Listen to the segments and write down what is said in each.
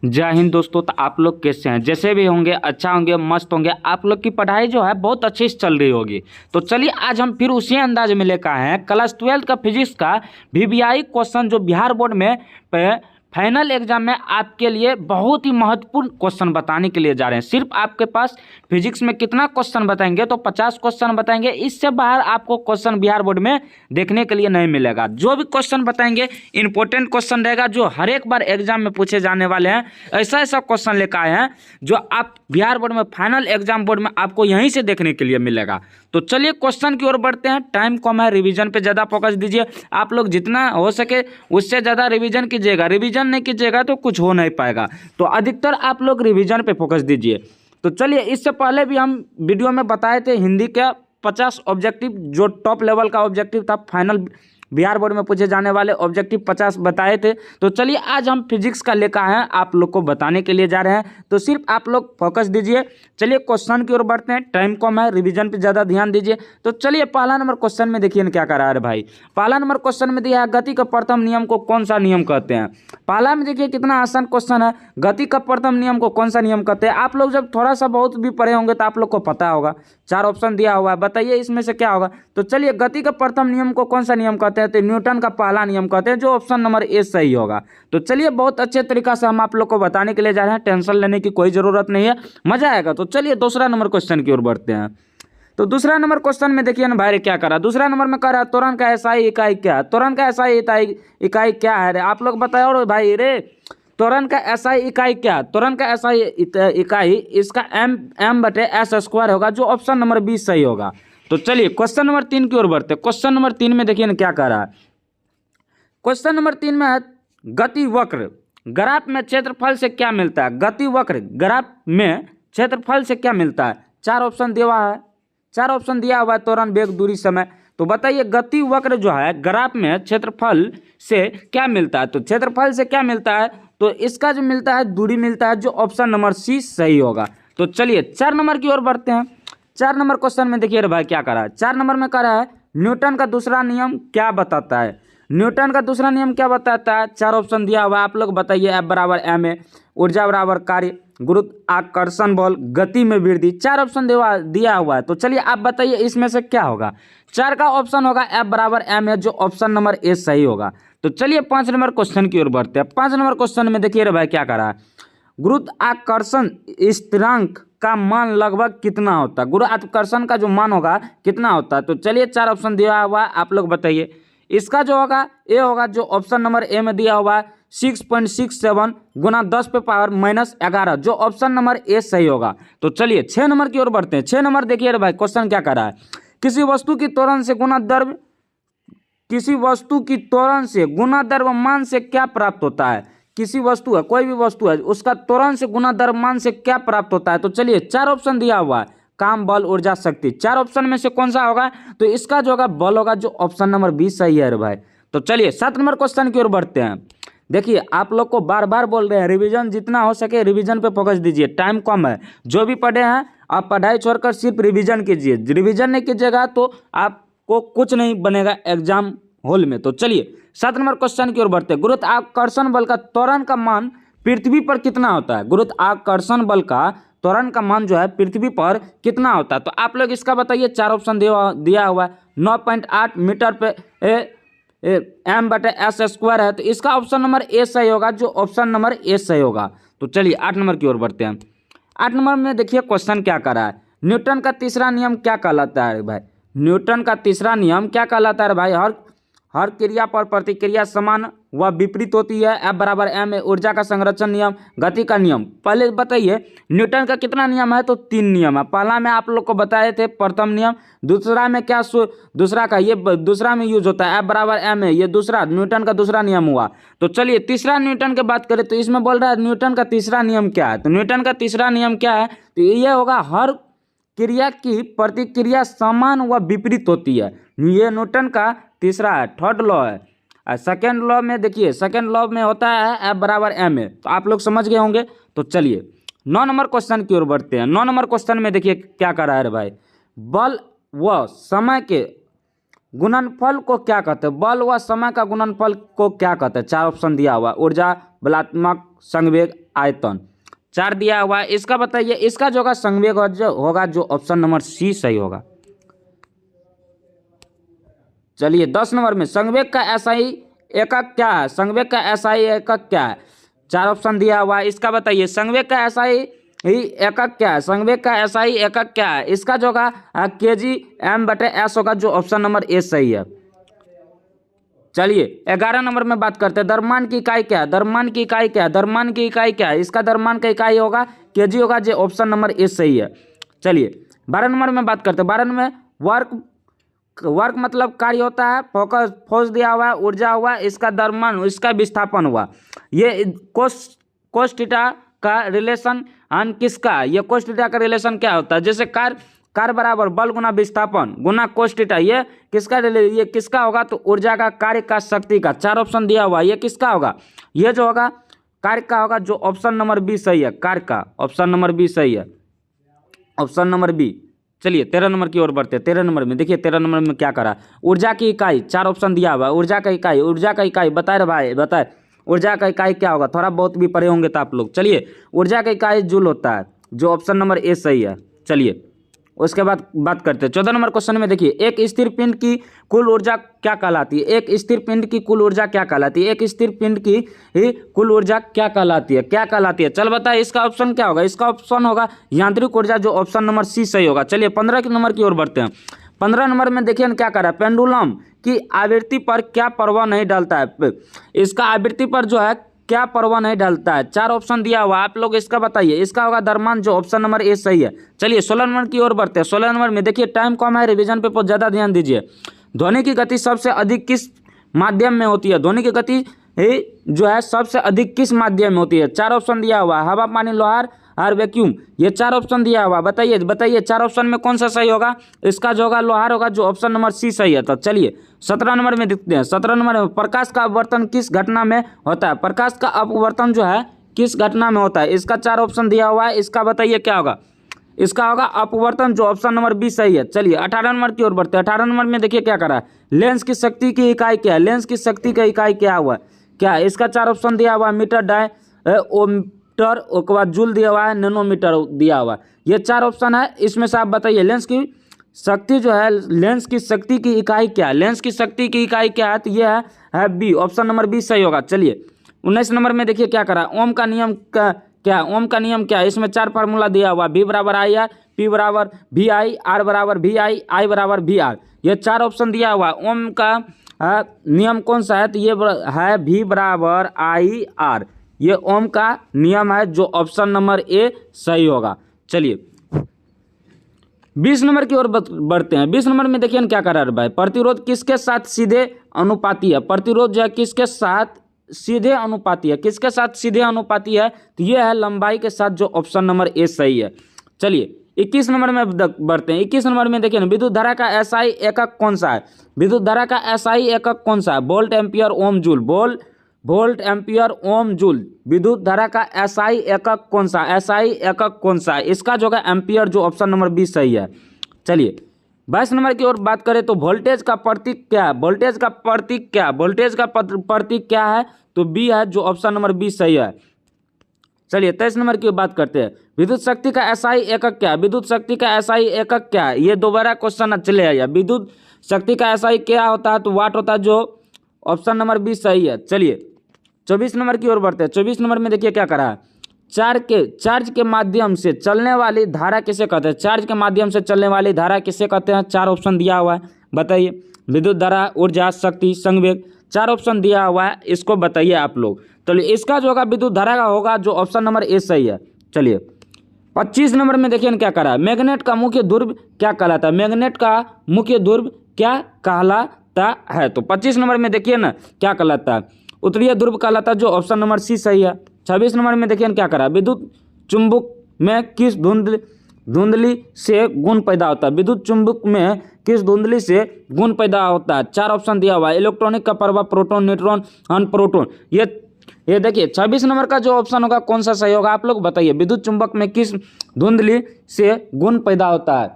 जय हिंद दोस्तों। तो आप लोग कैसे हैं? जैसे भी होंगे अच्छा होंगे, मस्त होंगे। आप लोग की पढ़ाई जो है बहुत अच्छी से चल रही होगी। तो चलिए आज हम फिर उसी अंदाज में लेकर आए हैं क्लास 12 का फिजिक्स का वीवीआई क्वेश्चन, जो बिहार बोर्ड में फाइनल एग्जाम में आपके लिए बहुत ही महत्वपूर्ण क्वेश्चन बताने के लिए जा रहे हैं। सिर्फ आपके पास फिजिक्स में कितना क्वेश्चन बताएंगे? तो 50 क्वेश्चन बताएंगे। इससे बाहर आपको क्वेश्चन बिहार बोर्ड में देखने के लिए नहीं मिलेगा। जो भी क्वेश्चन बताएंगे इंपॉर्टेंट क्वेश्चन रहेगा, जो हर एक बार एग्जाम में पूछे जाने वाले हैं। ऐसा ऐसा क्वेश्चन लेकर आए हैं जो आप बिहार बोर्ड में फाइनल एग्जाम बोर्ड में आपको यहीं से देखने के लिए मिलेगा। तो चलिए क्वेश्चन की ओर बढ़ते हैं। टाइम कम है, रिवीजन पे ज़्यादा फोकस दीजिए। आप लोग जितना हो सके उससे ज़्यादा रिवीजन कीजिएगा। रिवीजन नहीं कीजिएगा तो कुछ हो नहीं पाएगा। तो अधिकतर आप लोग रिवीजन पे फोकस दीजिए। तो चलिए, इससे पहले भी हम वीडियो में बताए थे हिंदी का 50 ऑब्जेक्टिव, जो टॉप लेवल का ऑब्जेक्टिव था। फाइनल बिहार बोर्ड में पूछे जाने वाले ऑब्जेक्टिव 50 बताए थे। तो चलिए आज हम फिजिक्स का लेकर आए हैं, आप लोग को बताने के लिए जा रहे हैं। तो सिर्फ आप लोग फोकस दीजिए। चलिए क्वेश्चन की ओर बढ़ते हैं। टाइम कम है, रिवीजन पे ज़्यादा ध्यान दीजिए। तो चलिए पहला नंबर क्वेश्चन में देखिए क्या करा है भाई। पहला नंबर क्वेश्चन में दिया है गति का प्रथम नियम को कौन सा नियम कहते हैं। पहला में देखिए कितना आसान क्वेश्चन है। गति का प्रथम नियम को कौन सा नियम कहते हैं? आप लोग जब थोड़ा सा बहुत भी पढ़े होंगे तो आप लोग को पता होगा। 4 ऑप्शन दिया हुआ है, बताइए इसमें से क्या होगा। तो चलिए, गति का प्रथम नियम को कौन सा नियम कहते हैं? तो न्यूटन का पहला नियम कहते हैं, जो ऑप्शन नंबर ए सही होगा। तो चलिए बहुत अच्छे तरीका से हम आप लोग को बताने के लिए जा रहे हैं। टेंशन लेने की कोई जरूरत नहीं है, मजा आएगा। तो चलिए दूसरा नंबर क्वेश्चन की ओर बढ़ते हैं। तो दूसरा नंबर क्वेश्चन में देखिए ना भाई क्या करा। दूसरा नंबर में कह रहा है त्वरण का एसआई इकाई क्या है। त्वरण का एसआई इकाई क्या है रे? आप लोग बताओ रे भाई रे, त्वरण का एसआई इकाई क्या है? त्वरण का एसआई इकाई इसका m/s² होगा, जो ऑप्शन नंबर बी सही होगा। तो चलिए क्वेश्चन नंबर 3 की ओर बढ़ते हैं। क्वेश्चन नंबर 3 में देखिए ना क्या कह रहा है। क्वेश्चन नंबर 3 में है गति वक्र ग्राफ में क्षेत्रफल से क्या मिलता है। गति वक्र ग्राफ में क्षेत्रफल से क्या मिलता है? 4 ऑप्शन दिया हुआ है। 4 ऑप्शन दिया हुआ है, त्वरण, वेग, दूरी, समय। तो बताइए गति वक्र जो है ग्राफ में क्षेत्रफल से क्या मिलता है। तो क्षेत्रफल से क्या मिलता है? तो इसका जो मिलता है दूरी मिलता है, जो ऑप्शन नंबर सी सही होगा। तो चलिए 4 नंबर की ओर बढ़ते हैं। 4 नंबर क्वेश्चन में देखिए भाई क्या कर रहा है। 4 नंबर में कह रहा है न्यूटन का दूसरा नियम क्या बताता है। न्यूटन का दूसरा नियम क्या बताता है? 4 ऑप्शन दिया हुआ है, आप लोग बताइए। F=ma, ऊर्जा बराबर कार्य, गुरुत्वाकर्षण बल, गति में वृद्धि। 4 ऑप्शन दिया हुआ है। तो चलिए आप बताइए इसमें से क्या होगा। 4 का ऑप्शन होगा F=ma, जो ऑप्शन नंबर ए सही होगा। तो चलिए 5 नंबर क्वेश्चन की ओर बढ़ते हैं। 5 नंबर क्वेश्चन में देखिए रे भाई क्या कर रहा है। गुरुत्वाकर्षण स्थिरांक का मान लगभग कितना होता है? गुरुत्वाकर्षण का जो मान होगा कितना होता है? तो चलिए 4 ऑप्शन दिया हुआ है, आप लोग बताइए। इसका जो होगा ए होगा, जो ऑप्शन नंबर ए में दिया हुआ है 6.67 गुना 10⁻⁻11, जो ऑप्शन नंबर ए सही होगा। तो चलिए 6 नंबर की ओर बढ़ते हैं। 6 नंबर देखिए रे भाई क्वेश्चन क्या कर रहा है। किसी वस्तु की त्वरण से गुना द्रव्यमान से क्या प्राप्त होता है। किसी वस्तु है, कोई भी वस्तु है, उसका त्वरण से गुना द्रव्यमान से क्या प्राप्त होता है। तो चलिए 4 ऑप्शन दिया हुआ है, काम, बल, ऊर्जा, शक्ति। 4 ऑप्शन में से कौन सा होगा? तो इसका जो होगा बल होगा, जो ऑप्शन नंबर 20 सही है रे भाई। तो चलिए 7 नंबर क्वेश्चन की ओर बढ़ते हैं। देखिए आप लोग को बार बार बोल रहे हैं रिवीजन जितना हो सके रिवीजन पे फोकस दीजिए। टाइम कम है, जो भी पढ़े हैं आप पढ़ाई छोड़कर सिर्फ रिवीजन कीजिए। रिवीजन नहीं कीजिएगा तो आपको कुछ नहीं बनेगा एग्जाम हॉल में। तो चलिए 7 नंबर क्वेश्चन की ओर बढ़ते हैं। गुरुत्वाकर्षण बल का त्वरण का मान पृथ्वी पर कितना होता है। गुरुत्वाकर्षण बल का त्वरण का मान जो है पृथ्वी पर कितना होता है? तो आप लोग इसका बताइए। 4 ऑप्शन दिया हुआ है। 9.8 मीटर पे m/s² है, तो इसका ऑप्शन नंबर ए सही होगा, जो ऑप्शन नंबर ए सही होगा। तो चलिए 8 नंबर की ओर बढ़ते हैं। 8 नंबर में देखिए क्वेश्चन क्या कर रहा है। न्यूटन का तीसरा नियम क्या कहलाता है भाई। न्यूटन का तीसरा नियम क्या कहलाता है भाई। हर क्रिया पर प्रतिक्रिया समान व विपरीत होती है। F=ma, ऊर्जा का संरक्षण नियम, गति का नियम। पहले बताइए न्यूटन का कितना नियम है। तो 3 नियम है। पहला में आप लोग को बताए थे प्रथम नियम। दूसरा में क्या दूसरा का ये दूसरा में यूज होता है F=ma, ये दूसरा न्यूटन का दूसरा नियम हुआ। तो चलिए तीसरा न्यूटन की बात करें तो इसमें बोल रहा है न्यूटन का तीसरा नियम क्या है। तो न्यूटन का तीसरा नियम क्या है? तो ये होगा हर क्रिया की प्रतिक्रिया समान व विपरीत होती है। ये न्यूटन का तीसरा है, थर्ड लॉ है। सेकेंड लॉ में देखिए, सेकेंड लॉ में होता है F=ma। तो आप लोग समझ गए होंगे। तो चलिए 9 नंबर क्वेश्चन की ओर बढ़ते हैं। 9 नंबर क्वेश्चन में देखिए क्या कर रहा है भाई। बल व समय के गुणनफल को क्या कहते हैं। बल व समय का गुणनफल को क्या कहते हैं? 4 ऑप्शन दिया हुआ। ऊर्जा, बलात्मक, संवेग, आयतन। 4 दिया हुआ है। इसका बताइए, इसका जो होगा संवेग होगा जो ऑप्शन नंबर सी सही होगा। चलिए 10 नंबर में संवेग का एसआई एकक क्या है? संवेग का एसआई एकक क्या है? 4 ऑप्शन दिया हुआ है। इसका बताइए संवेग का एसआई एकक क्या है? संवेग का एसआई एकक क्या है? इसका जो होगा kg/m/s होगा जो ऑप्शन नंबर ए सही है। चलिए 11 नंबर में बात करते हैं, द्रव्यमान की इकाई क्या है? द्रव्यमान की इकाई क्या है? द्रव्यमान की इकाई क्या है? इसका द्रव्यमान का इकाई होगा केजी होगा जो ऑप्शन नंबर ए सही है। चलिए 12 नंबर में बात करते हैं। 12 में वर्क मतलब कार्य होता है, फोकस फोर्स दिया हुआ है, ऊर्जा हुआ, इसका द्रव्यमान, इसका विस्थापन हुआ। ये कोस थीटा का रिलेशन किसका? ये कोस थीटा का रिलेशन क्या होता है? जैसे कार्य बराबर बल गुना विस्थापन गुना कोस थीटा, ये किसका होगा? तो ऊर्जा का, कार्य का, शक्ति का। 4 ऑप्शन दिया हुआ, ये किसका होगा? ये जो होगा कार्य का होगा जो ऑप्शन नंबर बी सही है। कार्य का ऑप्शन नंबर बी सही है, ऑप्शन नंबर बी। चलिए 13 नंबर की ओर बढ़ते हैं। 13 नंबर में देखिए 13 नंबर में क्या करा, ऊर्जा की इकाई। 4 ऑप्शन दिया हुआ, ऊर्जा का इकाई बताए रे भाई, बताए ऊर्जा का इकाई क्या होगा? थोड़ा बहुत भी पढ़े होंगे तो आप लोग। चलिए ऊर्जा का इकाई जूल होता है जो ऑप्शन नंबर ए सही है। चलिए उसके बाद बात करते हैं 14 नंबर क्वेश्चन में। देखिए एक स्थिर पिंड की कुल ऊर्जा क्या कहलाती है? एक स्थिर पिंड की कुल ऊर्जा क्या कहलाती है? एक स्थिर पिंड की कुल ऊर्जा क्या कहलाती है? क्या कहलाती है? चल बताए इसका ऑप्शन क्या होगा? इसका ऑप्शन होगा यांत्रिक ऊर्जा जो ऑप्शन नंबर सी सही होगा। चलिए 15 नंबर की ओर बढ़ते हैं। 15 नंबर में देखिए क्या कर रहा है, पेंडुलम की आवृत्ति पर क्या प्रभाव नहीं डालता है? इसका आवृत्ति पर जो है क्या प्रभाव नहीं डालता है? 4 ऑप्शन दिया हुआ, आप लोग इसका बताइए। इसका होगा द्रव्यमान जो ऑप्शन नंबर ए सही है। चलिए 16 नंबर की ओर बढ़ते हैं। 16 नंबर में देखिए टाइम कम है, रिवीजन पे बहुत ज़्यादा ध्यान दीजिए। ध्वनि की गति सबसे अधिक किस माध्यम में होती है? ध्वनि की गति जो है सबसे अधिक किस माध्यम में होती है? 4 ऑप्शन दिया हुआ, हवा, पानी, लोहार और वैक्यूम। ये 4 ऑप्शन दिया हुआ, बताइए 4 ऑप्शन में कौन सा सही होगा? इसका जो होगा लोहार होगा जो ऑप्शन नंबर सी सही है। तो चलिए 17 नंबर में देखते हैं। 17 नंबर में प्रकाश का अपवर्तन किस घटना में होता है? प्रकाश का अपवर्तन जो है किस घटना में होता है? इसका 4 ऑप्शन दिया हुआ है। इसका बताइए क्या होगा? इसका होगा अपवर्तन जो ऑप्शन नंबर बी सही है। चलिए 18 नंबर की ओर बढ़ते हैं। 18 नंबर में देखिए क्या करा है, लेंस की शक्ति की इकाई क्या है? लेंस की शक्ति का इकाई क्या हुआ क्या है? इसका 4 ऑप्शन दिया हुआ, मीटर, डायमीटर, उसके बाद जूल दिया हुआ है, नैनोमीटर दिया हुआ है। ये 4 ऑप्शन है, इसमें से आप बताइए लेंस की शक्ति जो है, लेंस की शक्ति की इकाई क्या है? लेंस की शक्ति की इकाई क्या है? तो ये है बी, ऑप्शन नंबर बी सही होगा। चलिए 19 नंबर में देखिए क्या करा, ओम का नियम क्या? ओम का नियम क्या है? इसमें 4 फार्मूला दिया हुआ, बी बराबर आई आर, पी बराबर वी आई, आर बराबर वी आई बराबर वी आर। ये 4 ऑप्शन दिया हुआ। ओम का नियम कौन सा है? तो ये है वी बराबर आई आर। ये ओम का नियम है जो ऑप्शन नंबर ए सही होगा। चलिए 20 नंबर की ओर बढ़ते हैं। 20 नंबर में देखिए क्या कर रहा है भाई, प्रतिरोध किसके साथ सीधे अनुपाती है? प्रतिरोध जो है किसके साथ सीधे अनुपाती है? किसके साथ सीधे अनुपाती है? तो ये है लंबाई के साथ जो ऑप्शन नंबर ए सही है। चलिए 21 नंबर में बढ़ते हैं। 21 नंबर में देखिए ना, विद्युत धारा का एसआई एकक कौन सा है? विद्युत धारा का एसआई एकक कौन सा है? वोल्ट, एम्पियर, ओम, जूल। वोल्ट, एम्पियर, ओम, जूल। विद्युत धारा का एसआई एकक कौन सा? एसआई एकक कौन सा है? इसका जो है एम्पियर जो ऑप्शन नंबर बी सही है। चलिए 22 नंबर की ओर बात करें तो वोल्टेज का प्रतीक क्या है? वोल्टेज का प्रतीक क्या? वोल्टेज का प्रतीक क्या है? तो बी है जो ऑप्शन नंबर बी सही है। चलिए 23 नंबर की बात करते हैं। विद्युत शक्ति का एसआई एकक क्या है? विद्युत शक्ति का एसआई एकक क्या है? ये दोबारा क्वेश्चन चले आइए। विद्युत शक्ति का एसआई क्या होता है? तो वाट होता है जो ऑप्शन नंबर बी सही है। चलिए 24 नंबर की ओर बढ़ते हैं। 24 नंबर में देखिए क्या करा है, चार्ज के माध्यम से चलने वाली धारा किसे कहते हैं? चार्ज के माध्यम से चलने वाली धारा किसे कहते हैं? 4 ऑप्शन दिया हुआ है, बताइए। विद्युत धारा, ऊर्जा, शक्ति, संवेग। 4 ऑप्शन दिया हुआ है, इसको बताइए आप लोग। तो इसका जो होगा विद्युत धारा का होगा जो ऑप्शन नंबर ए सही है। चलिए 25 नंबर में देखिए क्या करा है, मैग्नेट का मुख्य ध्रुव क्या कहलाता है? मैग्नेट का मुख्य ध्रुव क्या कहलाता है? तो 25 नंबर में देखिए ना क्या कहलाता है, उत्तरीय ध्रुव कहलाता है जो ऑप्शन नंबर सी सही है। 26 नंबर में देखिए क्या करा, विद्युत चुंबक में किस धुंधली से गुण पैदा होता है? विद्युत चुंबक में किस धुंधली से गुण पैदा होता है? 4 ऑप्शन दिया हुआ है, इलेक्ट्रॉनिक का प्रभाव, प्रोटॉन, न्यूट्रॉन, अनप्रोटॉन। ये देखिए 26 नंबर का जो ऑप्शन होगा कौन सा सही होगा? आप लोग बताइए, विद्युत चुंबक में किस धुंधली से गुण पैदा होता है?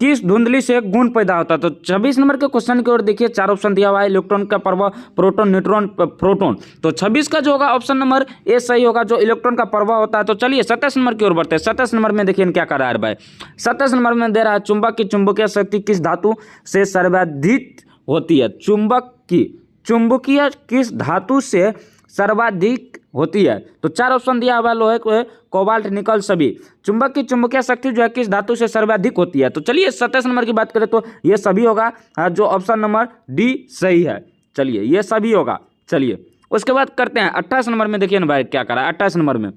किस धुंधली से गुण पैदा होता है? तो 26 नंबर के क्वेश्चन की ओर देखिए, 4 ऑप्शन दिया हुआ है, इलेक्ट्रॉन का प्रवाह, प्रोटॉन, न्यूट्रॉन, प्रोटॉन। तो 26 का जो होगा ऑप्शन नंबर ए सही होगा, जो इलेक्ट्रॉन का प्रवाह होता है। तो चलिए 27 नंबर की ओर बढ़ते हैं। 27 नंबर में देखिए क्या कर रहा है भाई, 27 नंबर में दे रहा है चुंबक की चुंबकीय शक्ति किस धातु से सर्वाधिक होती है? चुंबक की चुंबकीय किस धातु से सर्वाधिक होती है? तो 4 ऑप्शन दिया हुआ है, लोहे को, कोबाल्ट, निकल, सभी। चुंबक की चुंबकीय शक्ति जो है किस धातु से सर्वाधिक होती है? तो चलिए 27 नंबर की बात करें तो ये सभी होगा, जो ऑप्शन नंबर डी सही है। चलिए ये सभी होगा। चलिए उसके बाद करते हैं 28 नंबर में, देखिए ना भाई क्या करा है 28 नंबर में।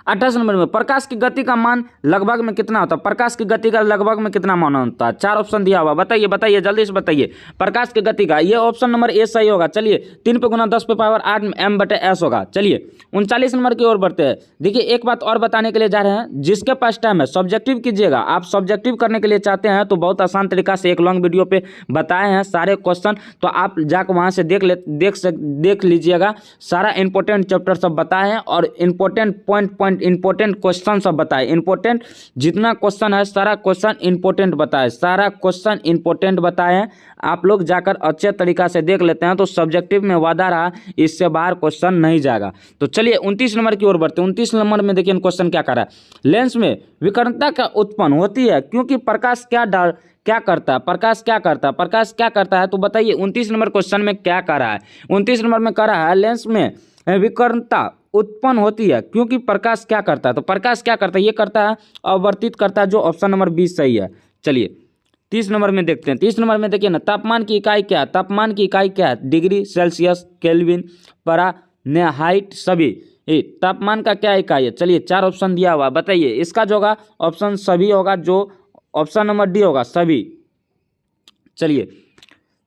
28 नंबर में प्रकाश की गति का मान लगभग में कितना होता है? प्रकाश की गति का लगभग में कितना मान होता है? 4 ऑप्शन दिया हुआ, बताइए बताइए जल्दी से बताइए। प्रकाश की गति का ये ऑप्शन नंबर ए सही होगा। चलिए 3 पे गुना 10 पे पावर 8 m/s होगा। चलिए 39 नंबर की ओर बढ़ते हैं। देखिए एक बात और बताने के लिए जा रहे हैं, जिसके पास टाइम है सब्जेक्टिव कीजिएगा। आप सब्जेक्टिव करने के लिए चाहते हैं तो बहुत आसान तरीका से एक लॉन्ग वीडियो पे बताए हैं सारे क्वेश्चन, तो आप जाकर वहाँ से देख लीजिएगा। सारा इंपॉर्टेंट चैप्टर सब बताए हैं और इंपॉर्टेंट पॉइंट इंपॉर्टेंट क्वेश्चन सब बताए। इंपॉर्टेंट जितना क्वेश्चन है सारा क्वेश्चन इंपॉर्टेंट बताए, सारा क्वेश्चन इंपॉर्टेंट बताए हैं। आप लोग जाकर अच्छे तरीका से देख लेते हैं तो सब्जेक्टिव में वादा रहा, इससे बाहर क्वेश्चन नहीं जाएगा। तो चलिए 29 नंबर की ओर बढ़ते हैं। 29 नंबर में देखिए क्वेश्चन क्या कर रहा है, लेंस में विकर्णता का उत्पन्न होती है क्योंकि प्रकाश क्या करता है? प्रकाश क्या करता है? प्रकाश क्या करता है? तो बताइए 29 नंबर क्वेश्चन में क्या कर रहा है? 29 नंबर में कर रहा है लेंस में विकर्णता उत्पन्न होती है क्योंकि प्रकाश क्या करता है? तो प्रकाश क्या करता है? ये करता है अवर्तित करता है, जो ऑप्शन नंबर 20 सही है। चलिए 30 नंबर में देखते हैं। 30 नंबर में देखिए ना, तापमान की इकाई क्या है? तापमान की इकाई क्या है? डिग्री, सेल्सियस, केल्विन, फ़ारेनहाइट, सभी। तापमान का क्या इकाई है? चलिए 4 ऑप्शन दिया हुआ, बताइए इसका जो होगा ऑप्शन सभी होगा, जो ऑप्शन नंबर डी होगा, सभी। चलिए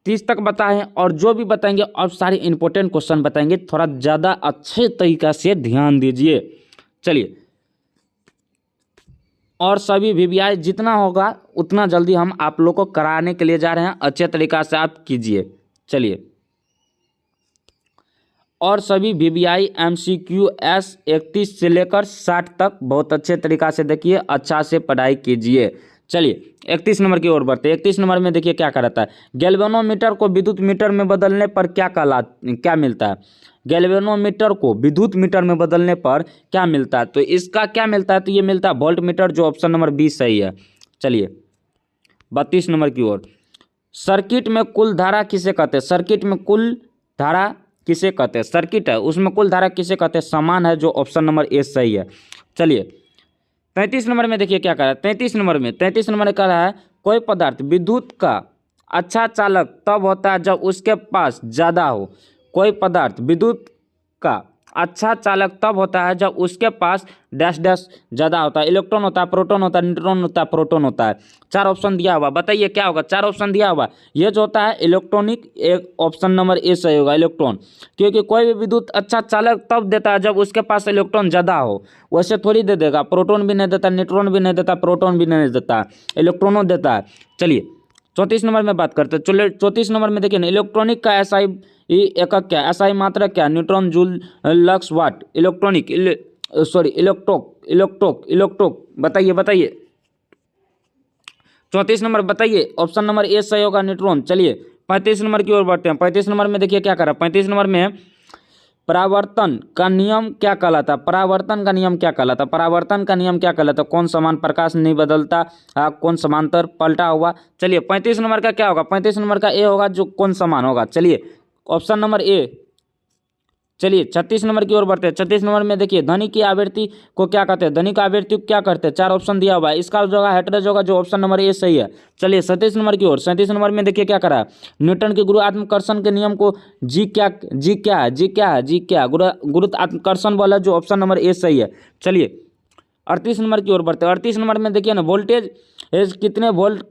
30 तक बताएं और जो भी बताएंगे और सारे इंपॉर्टेंट क्वेश्चन बताएंगे, थोड़ा ज़्यादा अच्छे तरीक़ा से ध्यान दीजिए। चलिए और सभी VVI जितना होगा उतना जल्दी हम आप लोग को कराने के लिए जा रहे हैं, अच्छे तरीक़ा से आप कीजिए। चलिए और सभी VVI MCQ S 31 से लेकर 60 तक बहुत अच्छे तरीक़ा से देखिए, अच्छा से पढ़ाई कीजिए। चलिए 31 नंबर की ओर बढ़ते हैं। 31 नंबर में देखिए क्या कहता है, गैल्वेनोमीटर को विद्युत मीटर में बदलने पर क्या मिलता है? गैल्वेनोमीटर को विद्युत मीटर में बदलने पर क्या मिलता है? तो इसका क्या मिलता है? तो ये मिलता है वोल्ट मीटर, जो ऑप्शन नंबर 20 सही है। चलिए 32 नंबर की ओर, सर्किट में कुल धारा किसे कहते हैं? सर्किट में कुल धारा किसे कहते हैं? सर्किट है उसमें कुल धारा किसे कहते हैं? समान है, जो ऑप्शन नंबर ए सही है। चलिए 33 नंबर में देखिए क्या कह रहा है। 33 नंबर में कह रहा है, कोई पदार्थ विद्युत का अच्छा चालक तब होता है जब उसके पास ज़्यादा हो। कोई पदार्थ विद्युत का अच्छा चालक तब होता है जब उसके पास डैश डैश ज़्यादा होता है। इलेक्ट्रॉन होता है, प्रोटॉन होता है, न्यूट्रॉन होता है, प्रोटॉन होता है। 4 ऑप्शन दिया हुआ, बताइए क्या होगा? 4 ऑप्शन दिया हुआ, ये जो होता है इलेक्ट्रॉनिक, एक ऑप्शन नंबर ए सही होगा, इलेक्ट्रॉन। क्योंकि कोई भी विद्युत अच्छा चालक तब देता है जब उसके पास इलेक्ट्रॉन ज़्यादा हो, वैसे थोड़ी दे देगा। प्रोटॉन भी नहीं देता, न्यूट्रॉन भी नहीं देता, प्रोटॉन भी नहीं देता, इलेक्ट्रॉनों देता है। चलिए 34 नंबर में बात करते हैं। चलिए 34 नंबर में देखिए ना, इलेक्ट्रॉनिक का SI एकक क्या? SI मात्रक क्या? न्यूट्रॉन, जूल, लक्स, वाट। इलेक्ट्रॉनिक इलेक्ट्रोक बताइए 34 नंबर बताइए, ऑप्शन नंबर ए सही होगा, न्यूट्रॉन। चलिए 35 नंबर की ओर बढ़ते हैं। 35 नंबर में देखिए क्या कर रहा है। 35 नंबर में परावर्तन का नियम क्या कहलाता है? परावर्तन का नियम क्या कहलाता है? परावर्तन का नियम क्या कहलाता है? कौन समान प्रकाश नहीं बदलता, कौन समांतर पलटा हुआ। चलिए 35 नंबर का क्या होगा? 35 नंबर का ए होगा, जो कौन समान होगा। चलिए ऑप्शन नंबर ए। चलिए 36 नंबर की ओर बढ़ते हैं। 36 नंबर में देखिए, ध्वनि की आवृत्ति को क्या कहते हैं? ध्वनि की आवृत्ति को क्या करते हैं? 4 ऑप्शन दिया हुआ है, इसका जो है हेटरेज होगा, जो ऑप्शन नंबर ए सही है। चलिए 37 नंबर की ओर। 37 नंबर में देखिए क्या करा है, न्यूटन के गुरुत्वाकर्षण के नियम को जी क्या गुरुत्वाकर्षण बल है, जो ऑप्शन नंबर ए सही है। चलिए 38 नंबर की ओर बढ़ते हैं। 38 नंबर में देखिए ना, वोल्टेज कितने वोल्ट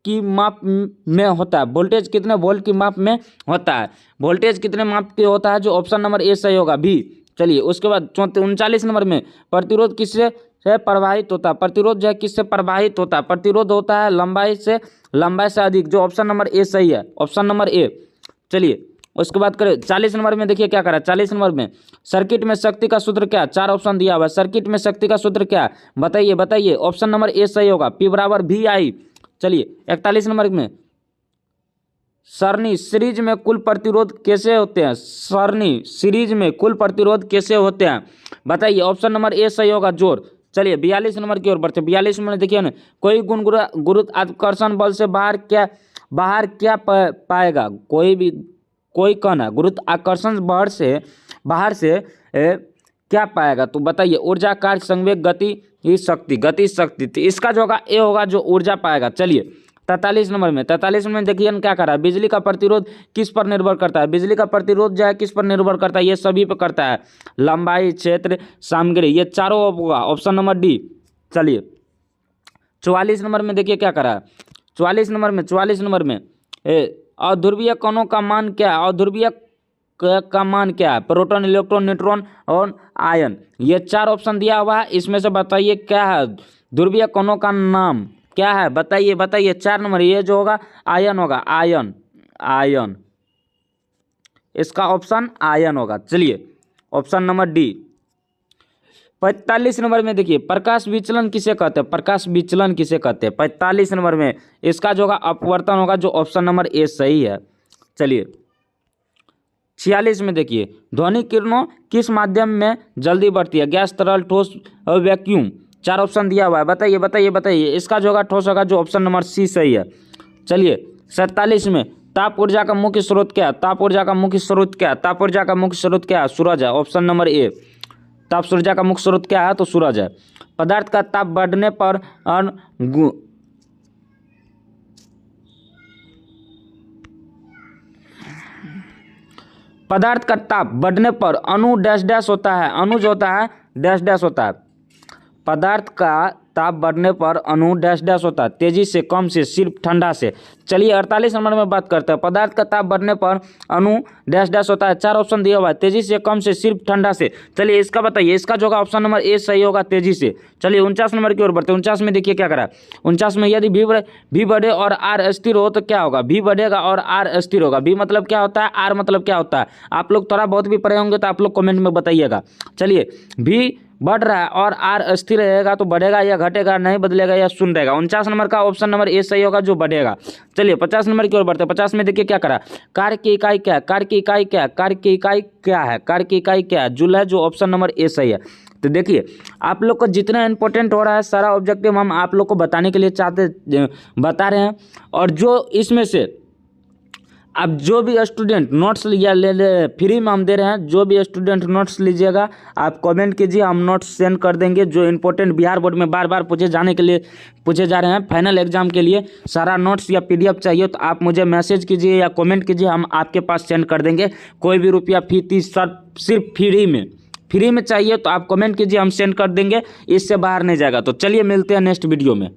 की माप में होता है? वोल्टेज कितने वोल्ट की माप में होता है? वोल्टेज कितने माप के होता है, जो ऑप्शन नंबर ए सही होगा, भी। चलिए उसके बाद 39 नंबर में, प्रतिरोध किससे प्रवाहित होता है? प्रतिरोध जो है किससे प्रवाहित होता है? प्रतिरोध होता है लंबाई से अधिक, जो ऑप्शन नंबर ए सही है, ऑप्शन नंबर ए। चलिए उसके बाद करें 40 नंबर में, देखिए क्या करा। 40 नंबर में, सर्किट में शक्ति का सूत्र क्या? 4 ऑप्शन दिया हुआ है, सर्किट में शक्ति का सूत्र क्या? बताइए ऑप्शन नंबर ए सही होगा, P = VI। चलिए 41 नंबर में सरनी सीरीज में कुल प्रतिरोध कैसे होते हैं, सरनी सीरीज में कुल प्रतिरोध कैसे होते हैं बताइए। ऑप्शन नंबर ए सही होगा, जोर। चलिए 42 नंबर की ओर बढ़ते हैं। 42 नंबर देखिए ना, कोई गुरुत्वाकर्षण बल से बाहर क्या पाएगा, कोई कण है गुरुत्वाकर्षण बल से बाहर से क्या पाएगा, तो बताइए। ऊर्जा, कार्य, संवेग, गति शक्ति। तो इसका जो होगा ए होगा, जो ऊर्जा पाएगा। चलिए 43 नंबर में देखिए क्या कर रहा है, बिजली का प्रतिरोध किस पर निर्भर करता है, बिजली का प्रतिरोध जो है किस पर निर्भर करता है, ये सभी पर करता है, लंबाई, क्षेत्र, सामग्री, ये चारों होगा, ऑप्शन नंबर डी। चलिए 44 नंबर में देखिए क्या कर रहा है, 44 नंबर में अध्रुवीय कणों का मान क्या है, अध्रुवीय का मान क्या है, प्रोटॉन, इलेक्ट्रॉन, न्यूट्रॉन और आयन, ये 4 ऑप्शन दिया हुआ है। इसमें से बताइए क्या है, ध्रुवीय कणों का नाम क्या है, बताइए 4 नंबर, ये जो होगा आयन होगा, आयन, इसका ऑप्शन आयन होगा। चलिए ऑप्शन नंबर डी। 45 नंबर में देखिए प्रकाश विचलन किसे कहते हैं, 45 नंबर में इसका जो होगा अपवर्तन होगा, जो ऑप्शन नंबर ए सही है। चलिए 46 में देखिए ध्वनि किरणों किस माध्यम में जल्दी बढ़ती है, गैस, तरल, ठोस और वैक्यूम, 4 ऑप्शन दिया हुआ है। बताइए इसका जो होगा ठोस होगा, जो ऑप्शन नंबर सी सही है। चलिए 47 में ताप ऊर्जा का मुख्य स्रोत क्या है, ताप ऊर्जा का मुख्य स्रोत क्या है, सूरज है, ऑप्शन नंबर ए। ताप ऊर्जा का मुख्य स्रोत क्या है, तो सूरज है। पदार्थ का ताप बढ़ने पर अणु डैश डैश होता है, अणु जो होता है डैश डैश होता है। पदार्थ का ताप बढ़ने पर अणु डैश डैश होता है, तेजी से, कम से, सिर्फ, ठंडा से। चलिए 48 नंबर में बात करते हैं, पदार्थ का ताप बढ़ने पर अणु डैश डैश होता है, 4 ऑप्शन दिया हुआ है, तेजी से, कम से, सिर्फ, ठंडा से। चलिए इसका बताइए, इसका जो होगा ऑप्शन नंबर ए सही होगा, तेजी से। चलिए 49 नंबर की ओर बढ़ते हैं। 49 में देखिए क्या करा, 49 में यदि भी बढ़े और आर स्थिर हो तो क्या होगा, भी बढ़ेगा और आर स्थिर होगा। भी मतलब क्या होता है, आर मतलब क्या होता है, आप लोग थोड़ा बहुत भी पढ़े होंगे तो आप लोग कमेंट में बताइएगा। चलिए भी बढ़ रहा है और आर स्थिर रहेगा तो बढ़ेगा या घटेगा, नहीं बदलेगा या शून्य रहेगा। 49 नंबर का ऑप्शन नंबर ए सही होगा, जो बढ़ेगा। चलिए 50 नंबर की ओर बढ़ते हैं। 50 में देखिए क्या करा, कार्य की इकाई क्या है, जूल है, जो ऑप्शन नंबर ए सही है। तो देखिए आप लोग को जितना इंपॉर्टेंट हो रहा है सारा ऑब्जेक्टिव हम आप लोग को बताने के लिए बता रहे हैं। और जो इसमें से अब जो भी स्टूडेंट नोट्स फ्री में हम दे रहे हैं, जो भी स्टूडेंट नोट्स लीजिएगा आप कमेंट कीजिए, हम नोट्स सेंड कर देंगे। जो इंपॉर्टेंट बिहार बोर्ड में बार बार पूछे जा रहे हैं फाइनल एग्जाम के लिए, सारा नोट्स या PDF चाहिए तो आप मुझे मैसेज कीजिए या कमेंट कीजिए, हम आपके पास सेंड कर देंगे। कोई भी रुपया फीस सिर्फ फ्री में चाहिए तो आप कमेंट कीजिए, हम सेंड कर देंगे, इससे बाहर नहीं जाएगा। तो चलिए मिलते हैं नेक्स्ट वीडियो में।